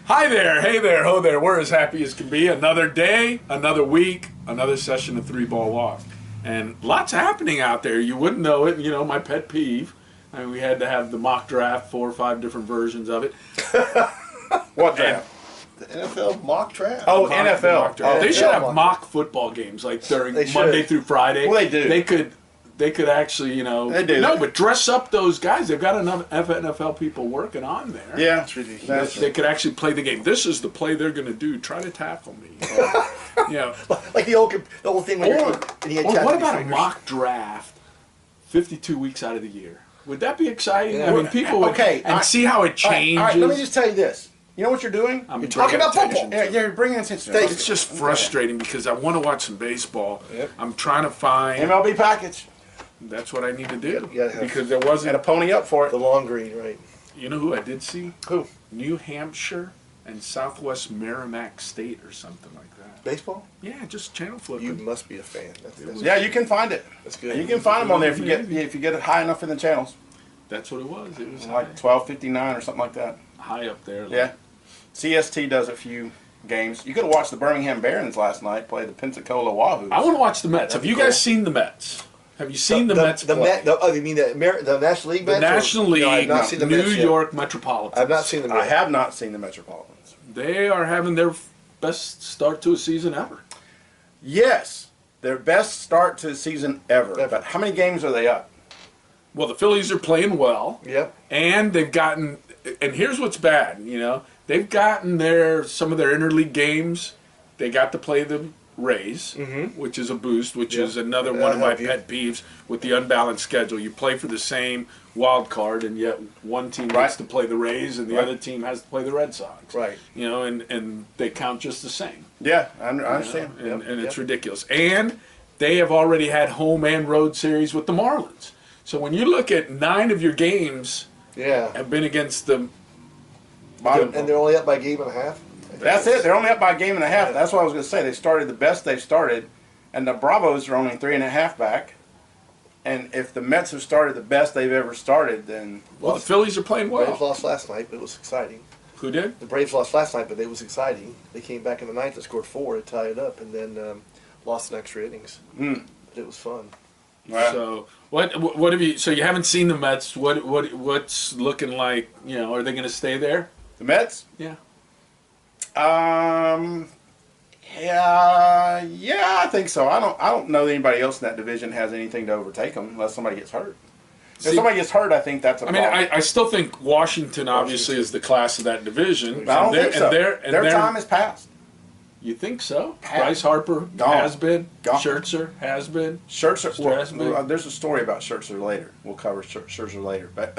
Hi there, hey there, ho there. We're as happy as can be. Another day, another week, another session of 3-Ball Walk. And lots happening out there. You wouldn't know it. You know, my pet peeve. I mean, we had to have the mock draft, 4 or 5 different versions of it. What draft? The NFL mock draft. Oh, Mock NFL. draft. They NFL should have mock mock football games, like during They should. Monday through Friday. Well, they do. They could actually, you know. They do. No, but dress up those guys. They've got enough NFL people working on there. Yeah, That's ridiculous. They could actually play the game. This is the play they're going to do. Try to tackle me. Yeah. Like the old thing when Or you had what tattoo about fingers. a mock draft 52 weeks out of the year? Would that be exciting? Yeah. I mean, people would, Okay, and see how it changes. All right, let me just tell you this. You know what you're doing? I'm You're talking bringing about football. attention Yeah, to it. you're bringing attention. Thank It's just frustrating because I want to watch some baseball. Yep. I'm trying to find. MLB package. That's what I need to do You gotta have- because there And a wasn't. pony up for it. The long green, right? You know who I did see? Who? New Hampshire and Southwest Merrimack State or something like that. Baseball? Yeah, just channel You flipping. must be a fan. That's Yeah, you can find it. That's good. You can find them on there if you get it high enough in the channels, That's what it was. It was like 12:59 or something like that. high up there. Yeah, CST does a few games. You could have watched the Birmingham Barons last night play the Pensacola Wahoos. I want to watch the Mets. Have That'd be you guys cool. seen the Mets? Have you seen the Mets The play? oh, you mean the National League The Mets? or- National League, No, I've not seen the New Mets yet. York Metropolitans. I've not seen them I yet. have not seen the Metropolitans. They are having their best start to a season ever. Yes, their best start to the season ever. Ever. But how many games are they up? Well, the Phillies are playing well, Yep. and they've gotten. And here's what's bad, you know, they've gotten some of their interleague games. They got to play the Rays, which is a boost, which Yeah. is another That'll one of my help you. pet peeves with the unbalanced schedule. You play for the same wild card, and yet one team Right. gets to play the Rays, and the Right. other team has to play the Red Sox. Right. You know, and they count just the same. Yeah, I understand. You know, and it's Yep. ridiculous. And they have already had home and road series with the Marlins. So when you look at 9 of your games Yeah. have been against the Bottom- And they're only up by a game and a half? That's it. They're only up by a game and a half. Yeah. That's what I was going to say. They started the best they've started, and the Bravos are only 3.5 back. And if the Mets have started the best they've ever started, then well, the Phillies are playing Braves well. lost last night, but it was exciting. Who did? The Braves lost last night, but it was exciting. They came back in the ninth and scored 4 to tie it up, and then lost in extra innings. But it was fun. well, So what have you? So you haven't seen the Mets? What's looking like? You know, are they going to stay there? the Mets. Yeah. Yeah, I think so. I don't know that anybody else in that division has anything to overtake them unless somebody gets hurt. If See- somebody gets hurt, I think that's a I mean, problem. I still think Washington obviously is the class of that division. I don't think so. Their Their time is past. You think so? Has- Bryce Harper Gone. has been. Gone. Scherzer has been. Scherzer. Strasburg. Well, there's a story about Scherzer later. We'll cover Scherzer later. But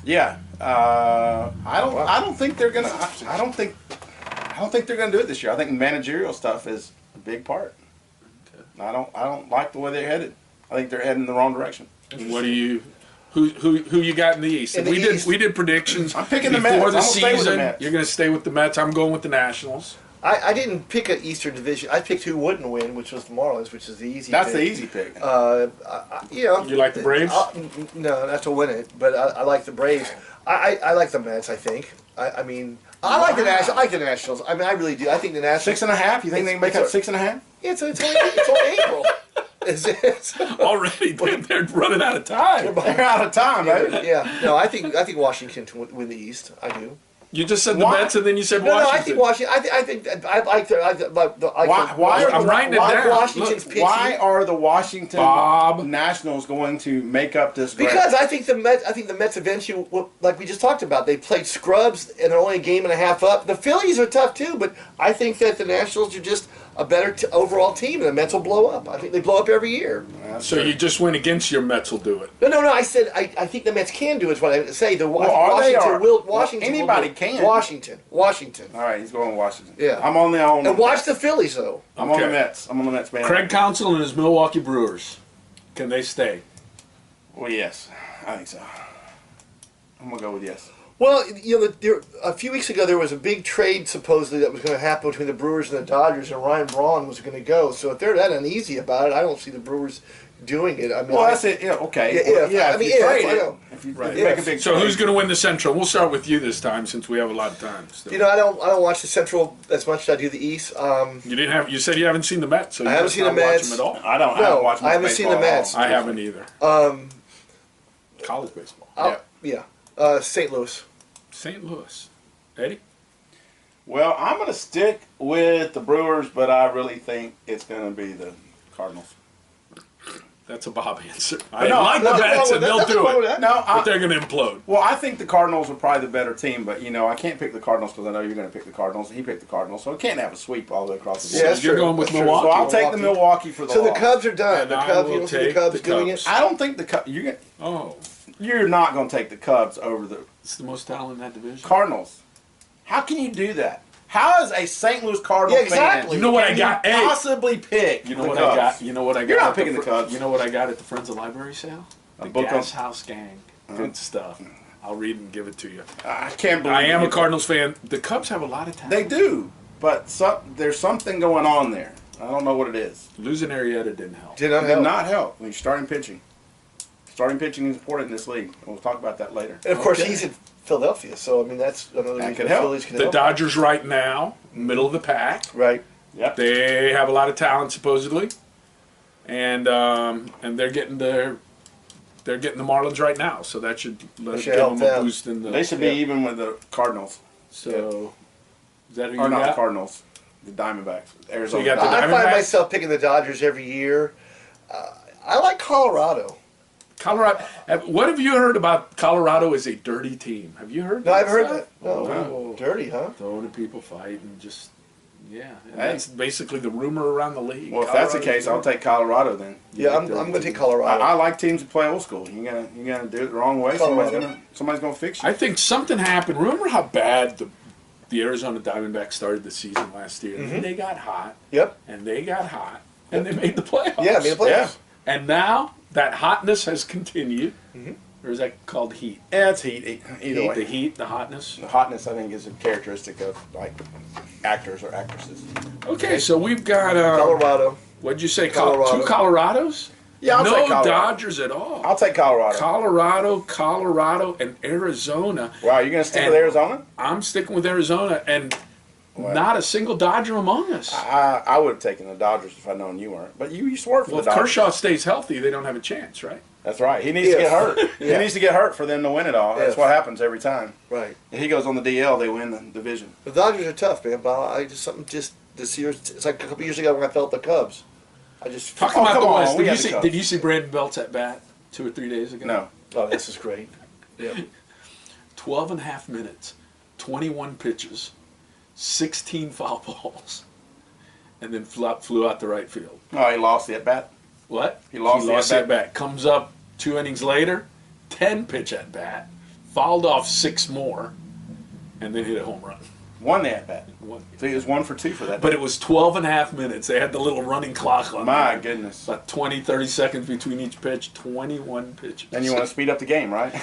yeah, I don't think they're gonna. I don't think they're gonna do it this year. I think managerial stuff is a big part. I don't like the way they're headed. I think they're heading in the wrong direction. What do you? Who you got in the East? In the East. We did predictions. I'm picking the before Mets. the I'm gonna stay with the season. Mets. You're going to stay with the Mets. I'm going with the Nationals. I didn't pick an Eastern division. I picked who wouldn't win, which was the Marlins, which is the easy That's pick. the easy pick. You know, You like the Braves? No, not to win it, but I like the Braves. I like the Mets. I think. I mean, I like the Nationals. I like the Nationals. I mean, I really do. I think the Nationals. 6.5. You think they can make up 6.5? It's only April. It's Already, they're running out of time. They're out of time, right? yeah. No, I think Washington to win the East. I do. You just said the Why? Mets, and then you said No, Washington. I think Washington. I think I like the. Why I'm writing it down. Washington's Look, pitching. Why are the Washington Bob. Nationals going to make up this ground? Because I think the Mets eventually, like we just talked about, they played scrubs and they're only a game and a half up. The Phillies are tough too, but I think that the Nationals are just a better overall team, and the Mets will blow up. I think they blow up every year. So you just went against your Mets will do it. No. I said I think the Mets can do it. Is what I say. The are they, or- Washington. anybody will do it. can. Washington. All right, he's going Washington. Yeah. I'm on And watch the Phillies though. I'm on the Okay. Mets. I'm on the Mets, man. Craig Counsell and his Milwaukee Brewers. Can they stay? Well, yes, I think so. I'm gonna go with yes. Well, you know, a few weeks ago there was a big trade supposedly that was going to happen between the Brewers and the Dodgers, and Ryan Braun was going to go. So if they're that uneasy about it, I don't see the Brewers doing it. I mean, Well, that's it. Yeah, okay. Yeah, Well, yeah, I if mean, you yeah, trade I it, know. if you Right. make a big So trade. who's going to win the Central? We'll start with you this time since we have a lot of time. Still. You know, I don't watch the Central as much as I do the East. You didn't have. You said you haven't seen the Mets, so you I haven't must seen not the watch Mets. them at all. I haven't watched much I haven't seen the baseball at all. Mets. I haven't either. College baseball. St. Louis. St. Louis. Eddie? Well, I'm going to stick with the Brewers, but I really think it's going to be the Cardinals. That's a Bob answer. I no, like the nothing wrong Mets with and that. they'll Nothing do wrong with it. that. No, But they're going to implode. well, I think the Cardinals are probably the better team, but I can't pick the Cardinals because I know you're going to pick the Cardinals. He picked the Cardinals, so I can't have a sweep all the way across the board. Yeah, that's You're true. going with That's true. Milwaukee. So I'll take the Milwaukee for the So the loss. Cubs are done. And The I Cubs. will You don't see the take Cubs the doing Cubs. it. I don't think Oh, you're not going to take the Cubs over the it's the most talent in that division. Cardinals. How can you do that? How is a St. Louis Cardinal Yeah, exactly. fan You know what I can got? Hey. possibly pick You know the what Cubs? I got? You know what I got? You're not at picking the Cubs. You know what I got at the Friends of Library sale? A The book on- Gas House Gang. Good stuff. I'll read and give it to you. I can't believe I am a you- Cardinals fan. The Cubs have a lot of talent. They do, but there's something going on there. I don't know what it is. Losing Arrieta didn't help. Did It not did help. not help when you're starting pitching. Starting pitching is important in this league. We'll talk about that later. And of course, Okay. he's in Philadelphia, so I mean that's another reason could the help. Phillies can The help. Dodgers right now, middle of the pack. Right. Yep. They have a lot of talent supposedly, and they're getting the Marlins right now, so that should should give help them a them. boost in the. They should be even with the Cardinals. So, is that who you Or not the got? Cardinals. The Diamondbacks. Arizona. So you got the I find Diamondbacks? myself picking the Dodgers every year. I like Colorado. Colorado. What have you heard about Colorado as a dirty team? Have you heard? No, I've heard stuff? that. No, Oh. dirty, huh? Throwing at people, fighting, just yeah. And Hey. that's basically the rumor around the league. Well, if that's the Colorado's case, I'll dirty. take Colorado then. Yeah, I'm dirty going to take team. Colorado. I like teams that play old school. You're gonna do it the wrong way. Colorado. Somebody's gonna fix you. I think something happened. Remember how bad the Arizona Diamondbacks started the season last year? Mm-hmm. And they got hot, Yep. and they got hot, and they made the playoffs. Yeah, I mean, play. Yeah. And now that hotness has continued. Mm-hmm. Or is that called heat? Yeah, it's heat. Either The way. heat, the hotness. The hotness, I think, is a characteristic of like actors or actresses. Okay, so we've got Colorado. what'd you say? Colorado. Two Colorados? Yeah, I'll no take Colorado. Dodgers at all. I'll take Colorado. Colorado, and Arizona. Wow, you're gonna stick And- with Arizona? I'm sticking with Arizona, and Wow. not a single Dodger among us. I would have taken the Dodgers if I'd known you weren't. But you swerved for Well, if the Dodgers. Kershaw stays healthy, they don't have a chance, right? That's right. He needs to If. get hurt. Yeah. He needs to get hurt for them to win it all. That's If. what happens every time. Right. If he goes on the DL, they win the division. The Dodgers are tough, man. But I just something just this year. It's like a couple years ago when I felt the Cubs. I just Talking Oh, about come the on, West, we did got you, the see, Cubs. did you see Brandon Belt's at bat 2 or 3 days ago? No. Oh, this is great. Yeah. 12 and a half minutes, 21 pitches, 16 foul balls, and then flew out the right field. Oh, he lost the at bat. What? He lost the the at-bat. at-bat. Comes up 2 innings later, 10 pitch at bat, fouled off 6 more, and then hit a home run. Won the at bat. One. So he was 1 for 2 for that. But it was 12 and a half minutes. They had the little running clock on My there. goodness. About 20, 30 seconds between each pitch, 21 pitches. And you want to speed up the game, right?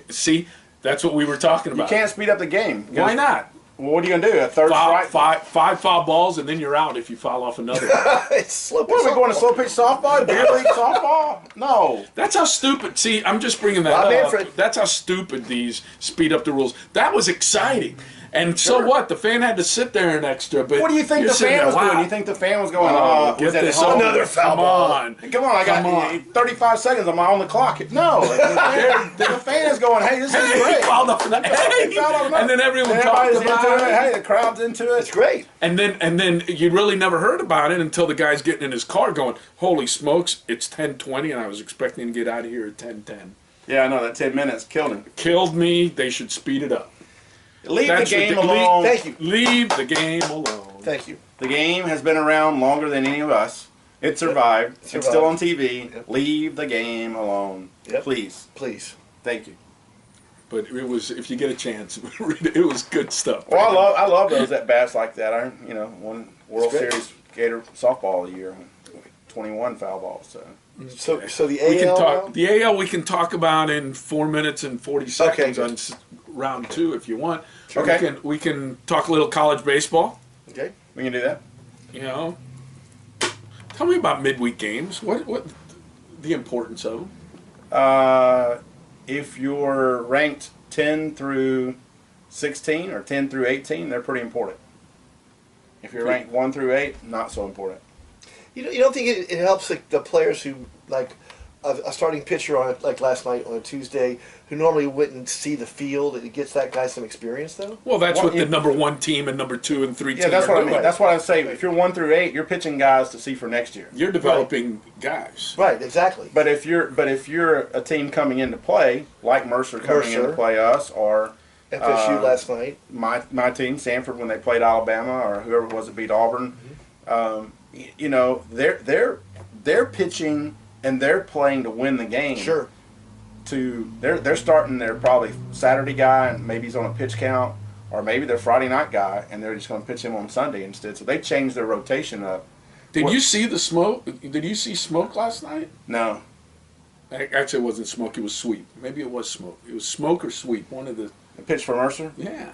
See, that's what we were talking You about. can't speed up the game. Why not? Well, what are you gonna do? A third strike? Five foul balls, and then you're out if you foul off another. It's slow. What are we going to slow pitch softball? Beer league softball? No. That's how stupid. See, I'm just bringing that Bob up. Manfred. That's how stupid these speed up the rules. That was exciting. And so Sure. what? The fan had to sit there an extra. But What do you think you're the sitting fan was there, doing? wow. You think the fan was going, Get was that this at home? over. Another foul Come ball. on. Come on, I got Come on. 35 seconds. I'm on the clock. No, the fan's going, hey, this is Hey, great. fouled up in the He fouled off and then everyone Everybody's talked about into it. Hey, the crowd's into It's it. great. And then you really never heard about it until the guy's getting in his car going, holy smokes, it's 10:20 and I was expecting to get out of here at 10:10. Yeah, I know, that 10 minutes killed him. Killed me. They should speed it up. Leave That's the game ridiculous. alone. Thank you. Leave the game alone. Thank you. The game has been around longer than any of us. It survived. It It's still on survived. TV. Yep. Leave the game alone. Yep. Please. Please. Thank you. But it was, if you get a chance, it was good stuff. Well, I love those at bats like that. I won World It's great. Series Gator softball a year, 21 foul balls. So So the We can AL. talk now? the AL. We can talk about in 4 minutes and 40 seconds good. on round 2 if you want. Okay. We can talk a little college baseball. Okay. we can do that. You know, tell me about midweek games. What the importance of them. If you're ranked 10 through 16 or 10 through 18, they're pretty important. If you're ranked 1 through 8, not so important. You don't think it helps the players who, like a starting pitcher on like last night on a Tuesday, who normally wouldn't see the field, it gets that guy some experience though? Well, that's what the number 1 team and number 2 and 3 Yeah, team that's are what I doing. mean. That's what I say. If you're 1 through 8, you're pitching guys to see for next year. You're developing guys. Right, exactly. But if you're a team coming into play, like Mercer coming in to play us, or FSU last night, my team, Sanford, when they played Alabama, or whoever it was that beat Auburn, you know, they're pitching and they're playing to win the game. Sure. They're starting their probably Saturday guy and maybe he's on a pitch count, or maybe their Friday night guy and they're just going to pitch him on Sunday instead. So they changed their rotation up. Did you see the smoke? Did you see smoke last night? No. Actually, it wasn't smoke. It was sweep. Maybe it was smoke. It was smoke or sweep. One of the. The pitch for Mercer. Yeah.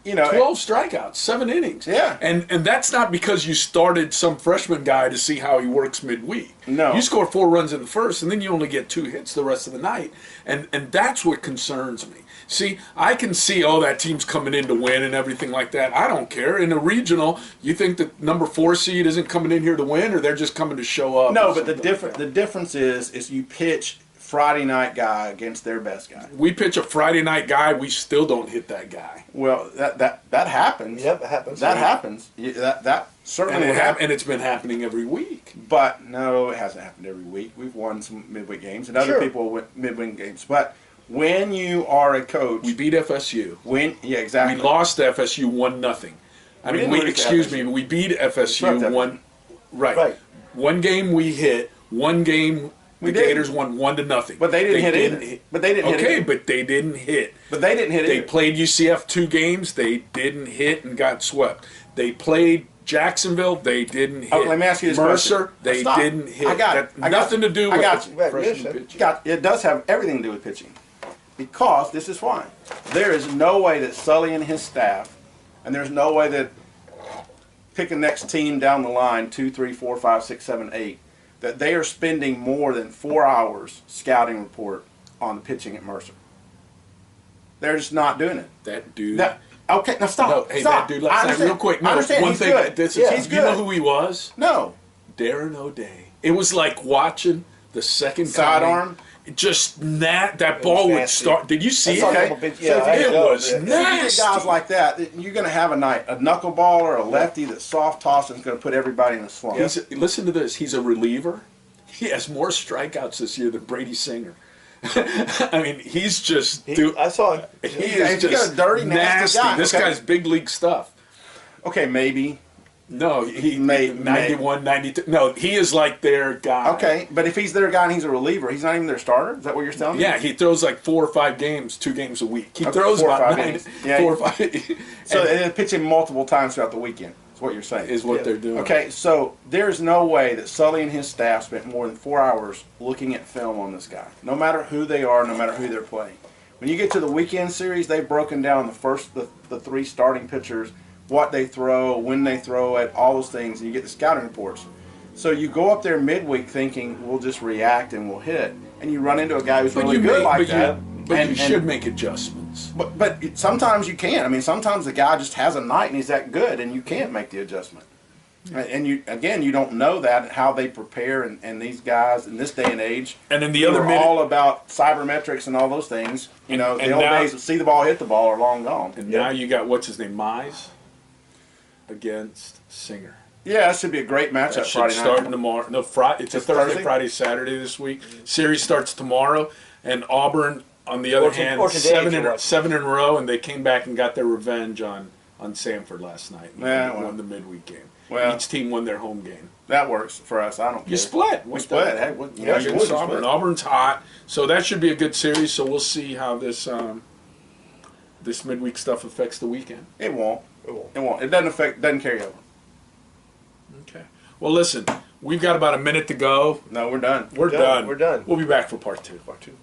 You know, 12 strikeouts, 7 innings. Yeah. And that's not because you started some freshman guy to see how he works midweek. No. You score 4 runs in the first, and then you only get 2 hits the rest of the night. And that's what concerns me. See, I can see, that team's coming in to win and everything like that. I don't care. In a regional, you think the number 4 seed isn't coming in here to win, or they're just coming to show up? No, but the difference is you pitch Friday night guy against their best guy. We pitch a Friday night guy, we still don't hit that guy. Well, that happens. Yep, it happens. That happens. That certainly will happen. And it's been happening every week. But no, it hasn't happened every week. We've won some midweek games, and other people win midweek games. But when you are a coach, We beat FSU. Exactly. We lost to FSU 1-0. I mean, we beat FSU 1. Right. One game we hit. One game the Gators won 1-0. But they didn't hit either. But they didn't hit. Okay, but they didn't hit. But they didn't hit. They played UCF 2 games. They didn't hit and got swept. They played Jacksonville. They didn't hit. Okay, let me ask you this Mercer, question. they Stop. didn't hit. I got it. Nothing to do with I got you. freshman pitching. It does have everything to do with pitching, because this is why. There is no way that Sully and his staff, and there's no way that pick the next team down the line 2, 3, 4, 5, 6, 7, 8. That they are spending more than 4 hours scouting report on the pitching at Mercer. They're just not doing it. That dude. Okay, now stop. No, hey, stop. that dude. Let's real quick. No, I understand. One He's thing. good. He's good. You know who he was? No. Darren O'Day. It was like watching the second Sidearm. Just that ball would start. Did you see it? Okay. It was If you get nasty. guys like that, you're going to have a night. A knuckleballer, a lefty that's soft tossing is going to put everybody in a slump. Listen to this. He's a reliever. He has more strikeouts this year than Brady Singer. I mean, he's just. I saw him. He is He's just got a dirty, nasty guy. This guy's big league stuff. Okay, maybe. No, he May- 91, 92. No, he is like their guy. Okay, but if he's their guy and he's a reliever, he's not even their starter? Is that what you're telling me? Yeah, he throws like 4 or 5 games, 2 games a week. He Okay, throws 4 or about 5 9, games. Yeah. 4 or 5. So they pitch him multiple times throughout the weekend. Is what you're saying? Is what they're doing. Okay, so there's no way that Sully and his staff spent more than 4 hours looking at film on this guy. No matter who they are, no matter who they're playing. When you get to the weekend series, they've broken down the 3 starting pitchers, what they throw, when they throw it, all those things, and you get the scouting reports. So you go up there midweek thinking we'll just react and we'll hit, and you run into a guy who's really good like that. But you should make adjustments. But sometimes you can't. I mean, sometimes the guy just has a night and he's that good, and you can't make the adjustment. And you don't know that, how they prepare, and these guys in this day and age, and in the other are all about cybermetrics and all those things. You know, the old days of see the ball, hit the ball are long gone. And now you got what's his name, Mize, against Singer. Yeah, that should be a great matchup. That should Friday start night. tomorrow. No, Friday. It's a Thursday, Friday, Saturday this week. Series starts tomorrow, and Auburn, on the other hand, 7 in a row, and they came back and got their revenge on Sanford last night. And won the midweek game. Well, each team won their home game. That works for us. I don't care. You split. We split. Hey, against Auburn. Auburn's hot, so that should be a good series. So we'll see how this this midweek stuff affects the weekend. It won't. It won't. It doesn't carry over. Okay. Well, listen, we've got about a minute to go. No, we're done. We're done. We're done. We'll be back for part 2. Part 2.